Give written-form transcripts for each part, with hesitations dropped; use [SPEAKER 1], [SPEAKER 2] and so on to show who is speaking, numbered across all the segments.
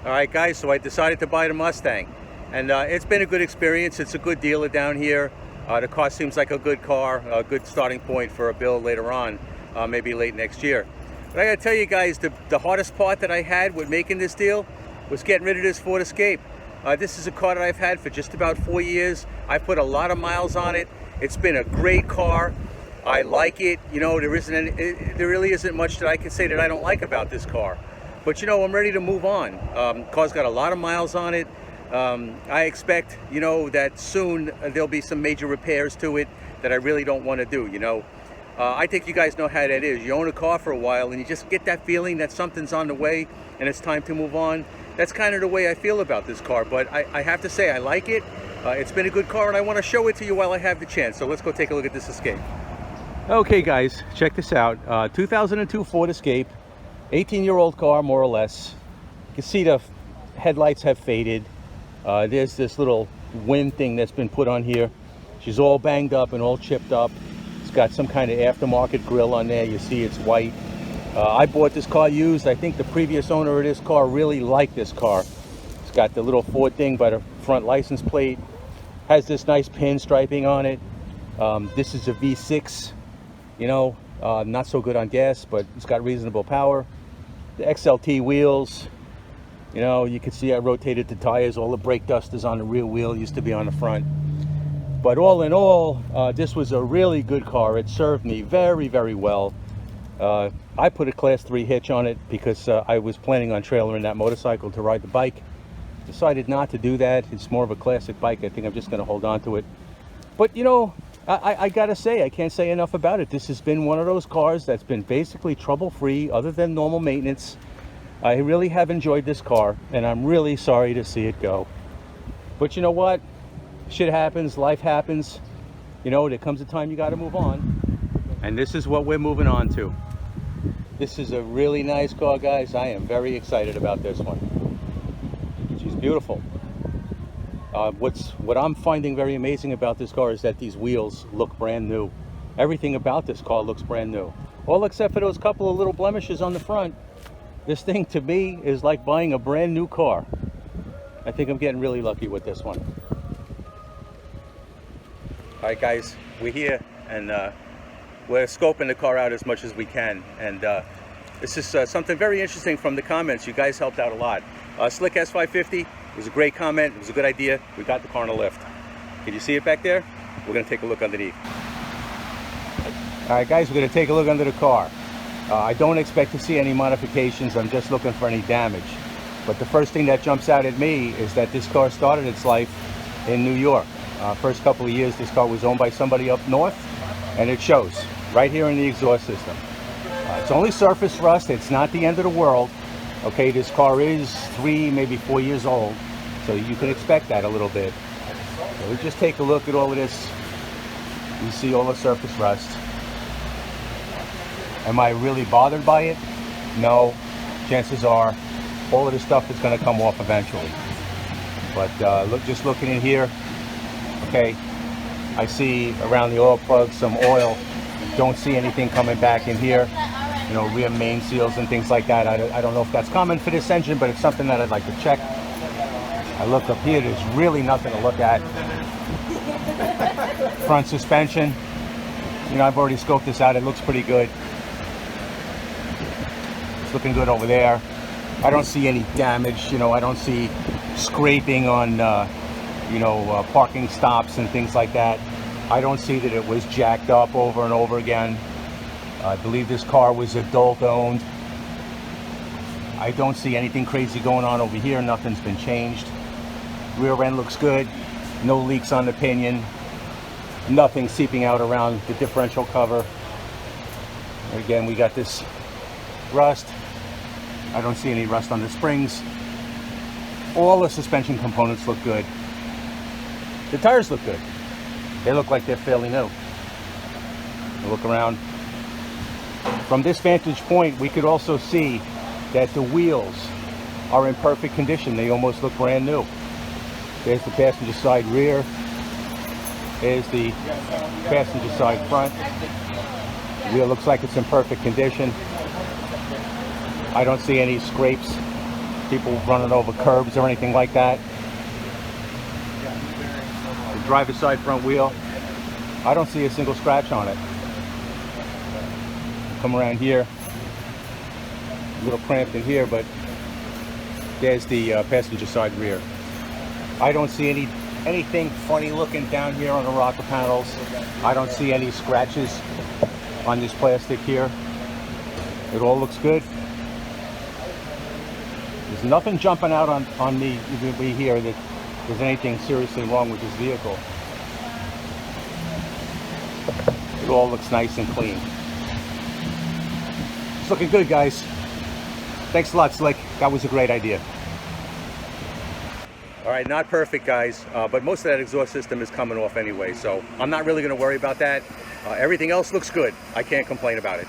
[SPEAKER 1] Alright guys, so I decided to buy the Mustang, and it's been a good experience. It's a good dealer down here. The car seems like a good car, a good starting point for a build later on, maybe late next year. But I gotta tell you guys, the hardest part that I had with making this deal was getting rid of this Ford Escape. This is a car that I've had for just about 4 years. I put a lot of miles on it. It's been a great car. I like it. You know, there really isn't much that I can say that I don't like about this car. But you know, I'm ready to move on. Car's got a lot of miles on it. I expect, you know, that soon there'll be some major repairs to it that I really don't want to do, you know. I think you guys know how that is. You own a car for a while and you just get that feeling that something's on the way and it's time to move on. That's kind of the way I feel about this car, but I have to say I like it. It's been a good car and I want to show it to you while I have the chance. So let's go take a look at this Escape. Okay guys, check this out. 2002 Ford Escape. 18-year-old car, more or less. You can see the headlights have faded. There's this little wind thing that's been put on here. She's all banged up and all chipped up. It's got some kind of aftermarket grille on there. You see it's white. I bought this car used. I think the previous owner of this car really liked this car. It's got the little Ford thing by the front license plate. Has this nice pinstriping on it. This is a V6, you know, not so good on gas, but it's got reasonable power. The XLT wheels, you know, you can see I rotated the tires. All the brake dust is on the rear wheel, used to be on the front. But all in all, this was a really good car. It served me very, very well. I put a Class 3 hitch on it because I was planning on trailering that motorcycle to ride the bike. Decided not to do that. It's more of a classic bike. I think I'm just going to hold on to it. But you know, I gotta say, I can't say enough about it. This has been one of those cars that's been basically trouble-free other than normal maintenance. I really have enjoyed this car and I'm really sorry to see it go. But you know what? Shit happens, life happens. You know, there comes a time you gotta move on. And this is what we're moving on to. This is a really nice car, guys. I am very excited about this one. She's beautiful. What I'm finding very amazing about this car is that these wheels look brand new. Everything about this car looks brand new. All except for those couple of little blemishes on the front. This thing to me is like buying a brand new car. I think I'm getting really lucky with this one. All right guys, we're here and we're scoping the car out as much as we can. And this is something very interesting from the comments. You guys helped out a lot. Slick S550. It was a great comment. It was a good idea. We got the car on a lift. Can you see it back there? We're going to take a look underneath. All right, guys, we're going to take a look under the car. I don't expect to see any modifications. I'm just looking for any damage. But the first thing that jumps out at me is that this car started its life in New York. First couple of years, this car was owned by somebody up north, and it shows right here in the exhaust system. It's only surface rust. It's not the end of the world. Okay, this car is 3, maybe 4 years old, so you can expect that a little bit. So we just take a look at all of this. You see all the surface rust. Am I really bothered by it? No. Chances are all of this stuff is going to come off eventually. But just looking in here, okay, I see around the oil plug some oil. Don't see anything coming back in here. You know, rear main seals and things like that. I don't know if that's common for this engine, but it's something that I'd like to check. I look up here, there's really nothing to look at. Front suspension, you know, I've already scoped this out. It looks pretty good. It's looking good over there. I don't see any damage. You know, I don't see scraping on, parking stops and things like that. I don't see that it was jacked up over and over again. I believe this car was adult owned. I don't see anything crazy going on over here. Nothing's been changed. Rear end looks good. No leaks on the pinion. Nothing seeping out around the differential cover. Again, we got this rust. I don't see any rust on the springs. All the suspension components look good. The tires look good. They look like they're fairly new. Look around. From this vantage point, we could also see that the wheels are in perfect condition. They almost look brand new. There's the passenger side rear. There's the passenger side front. The wheel looks like it's in perfect condition. I don't see any scrapes people running over curbs or anything like that. The driver's side front wheel, I don't see a single scratch on it. Come around here, a little cramped in here, but there's the passenger side rear. I don't see anything funny looking down here on the rocker panels. I don't see any scratches on this plastic here. It all looks good. There's nothing jumping out on me here that there's anything seriously wrong with this vehicle. It all looks nice and clean. It's looking good, guys. Thanks a lot, Slick. That was a great idea. All right, not perfect, guys, but most of that exhaust system is coming off anyway, so I'm not really going to worry about that. Everything else looks good. I can't complain about it.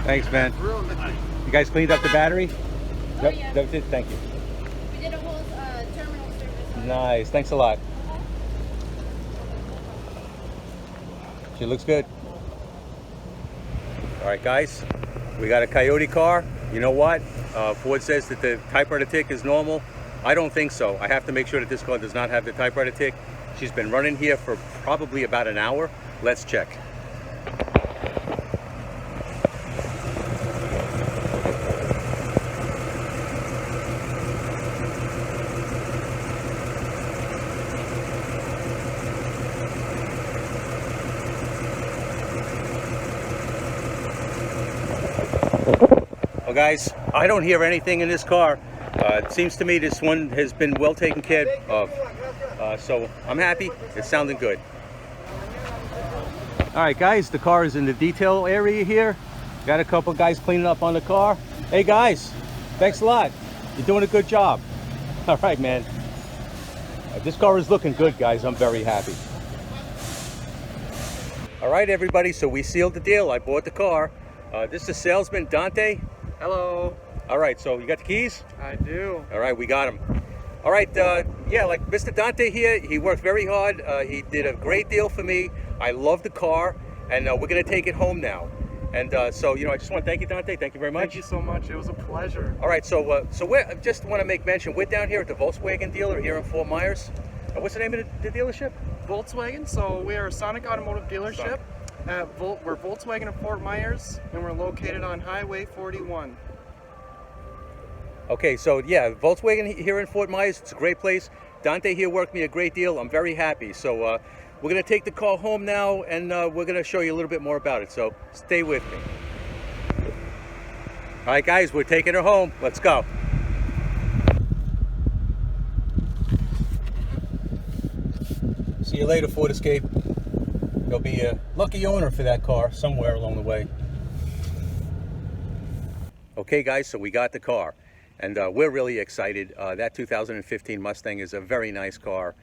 [SPEAKER 1] Thanks, man. You guys cleaned up the battery?
[SPEAKER 2] Oh,
[SPEAKER 1] Yep,
[SPEAKER 2] yeah.
[SPEAKER 1] that's it. Thank you.
[SPEAKER 2] We did a whole terminal service.
[SPEAKER 1] Nice. Thanks a lot. She looks good. All right, guys. We got a Coyote car. You know what? Ford says that the typewriter tick is normal. I don't think so. I have to make sure that this car does not have the typewriter tick. She's been running here for probably about an hour. Let's check. Well, guys, I don't hear anything in this car. It seems to me this one has been well taken care of. So I'm happy. It's sounding good. All right, guys, the car is in the detail area here. Got a couple guys cleaning up on the car. Hey, guys, thanks a lot. You're doing a good job. All right, man. This car is looking good, guys. I'm very happy. All right, everybody, so we sealed the deal. I bought the car. This is salesman Dante.
[SPEAKER 3] Hello.
[SPEAKER 1] All right, so you got the keys?
[SPEAKER 3] I do.
[SPEAKER 1] All right, we got them. All right, yeah, like Mr. Dante here, he worked very hard. He did a great deal for me. I love the car, and we're going to take it home now. And so, you know, I just want to thank you, Dante. Thank you very much.
[SPEAKER 3] Thank you so much. It was a pleasure.
[SPEAKER 1] All right, so I just want to make mention, we're down here at the Volkswagen dealer here in Fort Myers. What's the name of the dealership?
[SPEAKER 3] Volkswagen. So we are a Sonic Automotive dealership. We're Volkswagen of Fort Myers, and we're located on Highway 41.
[SPEAKER 1] Okay, so yeah, Volkswagen here in Fort Myers, it's a great place. Dante here worked me a great deal. I'm very happy. So we're going to take the car home now, and we're going to show you a little bit more about it. So stay with me. All right, guys, we're taking her home. Let's go. See you later, Ford Escape. There'll be a lucky owner for that car somewhere along the way. Okay, guys, so we got the car, and we're really excited. That 2015 Mustang is a very nice car,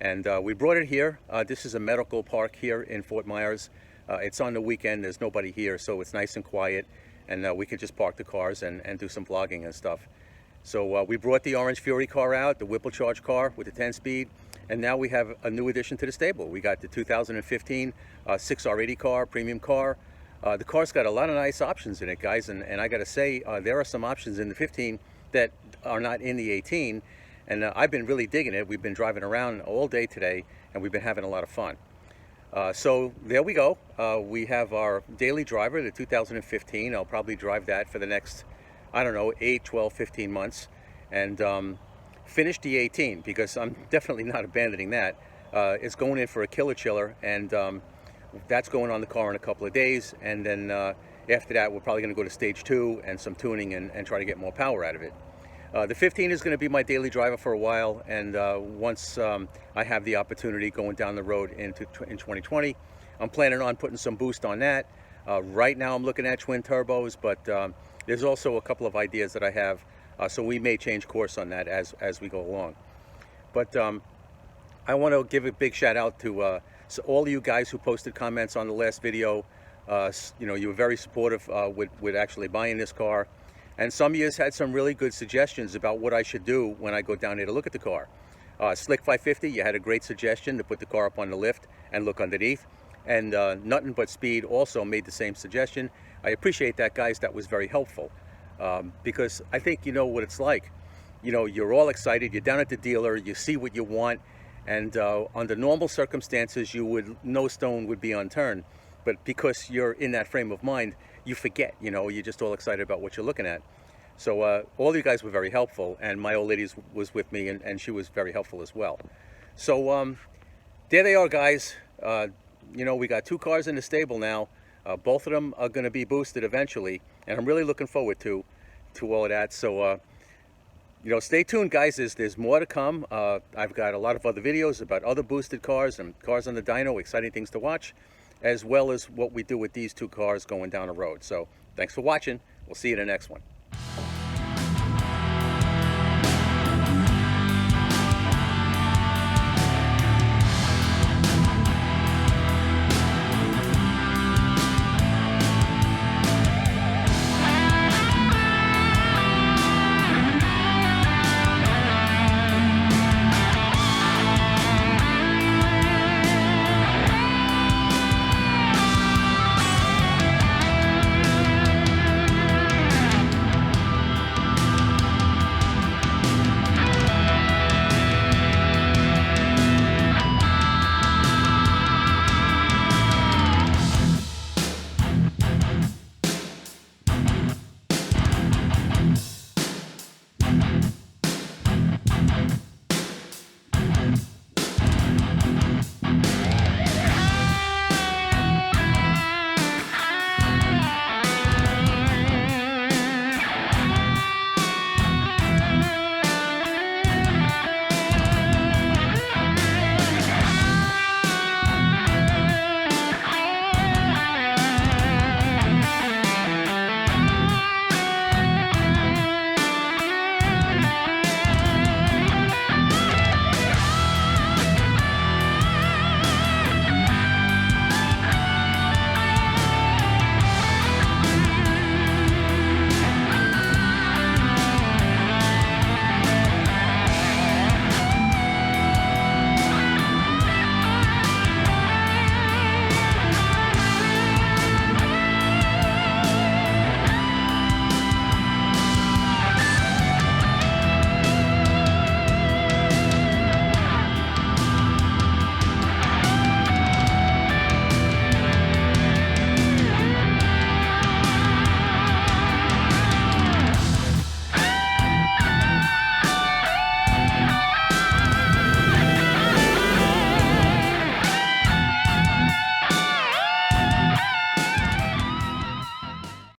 [SPEAKER 1] and we brought it here. This is a medical park here in Fort Myers. It's on the weekend. There's nobody here, so it's nice and quiet, and we could just park the cars and do some vlogging and stuff. So we brought the Orange Fury car out, the Whipple Charge car with the 10-speed. And now we have a new addition to the stable. We got the 2015 6R80 car, premium car. The car's got a lot of nice options in it, guys. And I got to say, there are some options in the 15 that are not in the 18. And I've been really digging it. We've been driving around all day today, and we've been having a lot of fun. So there we go. We have our daily driver, the 2015. I'll probably drive that for the next, I don't know, 8, 12, 15 months. And finish the 18, because I'm definitely not abandoning that. It's going in for a killer chiller, and that's going on the car in a couple of days. And then after that, we're probably going to go to stage 2 and some tuning and try to get more power out of it. The 15 is going to be my daily driver for a while, and once I have the opportunity going down the road in 2020, I'm planning on putting some boost on that. Right now I'm looking at twin turbos, but there's also a couple of ideas that I have. So we may change course on that as we go along. But I want to give a big shout out to all of you guys who posted comments on the last video. You know, you were very supportive with actually buying this car. And some of you had some really good suggestions about what I should do when I go down here to look at the car. Slick 550, you had a great suggestion to put the car up on the lift and look underneath. And NutNbutSpeed also made the same suggestion. I appreciate that, guys. That was very helpful. Because I think you know what it's like. You know, you're all excited, you're down at the dealer, you see what you want, and under normal circumstances, no stone would be unturned. But because you're in that frame of mind, you forget, you know, you're just all excited about what you're looking at. So all you guys were very helpful, and my old lady was with me, and she was very helpful as well. So there they are, guys. You know, we got 2 cars in the stable now. Both of them are going to be boosted eventually, and I'm really looking forward to all of that. So you know, stay tuned, guys. There's more to come. I've got a lot of other videos about other boosted cars and cars on the dyno, exciting things to watch, as well as what we do with these 2 cars going down the road. So thanks for watching. We'll see you in the next one.